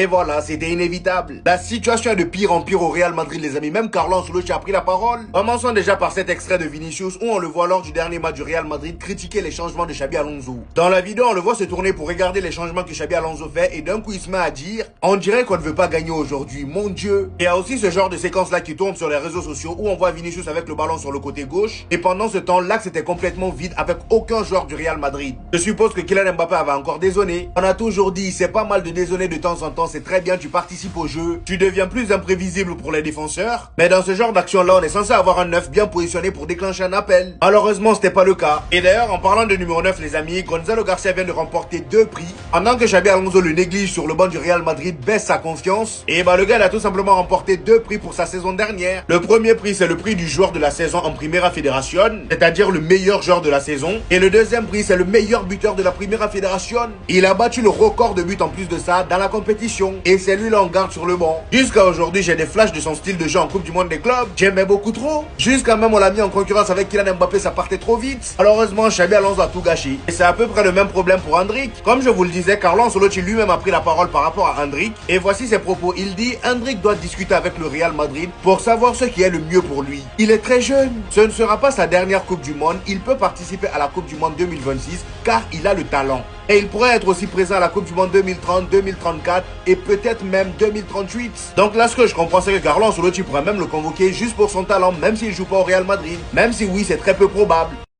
Et voilà, c'était inévitable. La situation est de pire en pire au Real Madrid, les amis. Même Carlo Ancelotti a pris la parole. Commençons déjà par cet extrait de Vinicius où on le voit lors du dernier match du Real Madrid critiquer les changements de Xabi Alonso. Dans la vidéo, on le voit se tourner pour regarder les changements que Xabi Alonso fait et d'un coup il se met à dire « On dirait qu'on ne veut pas gagner aujourd'hui, mon Dieu !» Il y a aussi ce genre de séquence-là qui tourne sur les réseaux sociaux où on voit Vinicius avec le ballon sur le côté gauche et pendant ce temps, l'axe était complètement vide avec aucun joueur du Real Madrid. Je suppose que Kylian Mbappé avait encore dézonné. On a toujours dit, c'est pas mal de dézonner de temps en temps, c'est très bien, tu participes au jeu, tu deviens plus imprévisible pour les défenseurs. Mais dans ce genre d'action-là, on est censé avoir un 9 bien positionné pour déclencher un appel. Malheureusement, c'était pas le cas. Et d'ailleurs, en parlant de numéro 9, les amis, Gonzalo Garcia vient de remporter 2 prix. Pendant que Xabi Alonso le néglige sur le banc du Real Madrid, baisse sa confiance. Et bah, le gars, il a tout simplement remporté 2 prix pour sa saison dernière. Le premier prix, c'est le prix du joueur de la saison en Primera Federación, c'est-à-dire le meilleur joueur de la saison. Et le deuxième prix, c'est le meilleur buteur de la Primera Federación. Il a battu le record de buts en plus de ça dans la compétition. Et c'est lui là en garde sur le banc. Jusqu'à aujourd'hui, j'ai des flashs de son style de jeu en Coupe du Monde des clubs. J'aimais beaucoup trop. Jusqu'à même on l'a mis en concurrence avec Kylian Mbappé, ça partait trop vite. Malheureusement, Xabi Alonso a tout gâché. Et c'est à peu près le même problème pour Endrick. Comme je vous le disais, Carlo Ancelotti lui-même a pris la parole par rapport à Endrick. Et voici ses propos. Il dit, Endrick doit discuter avec le Real Madrid pour savoir ce qui est le mieux pour lui. Il est très jeune. Ce ne sera pas sa dernière Coupe du Monde. Il peut participer à la Coupe du Monde 2026 car il a le talent. Et il pourrait être aussi présent à la Coupe du Monde 2030, 2034 et peut-être même 2038. Donc là, ce que je comprends, c'est que Carlo Ancelotti pourrait même le convoquer juste pour son talent, même s'il ne joue pas au Real Madrid. Même si oui, c'est très peu probable.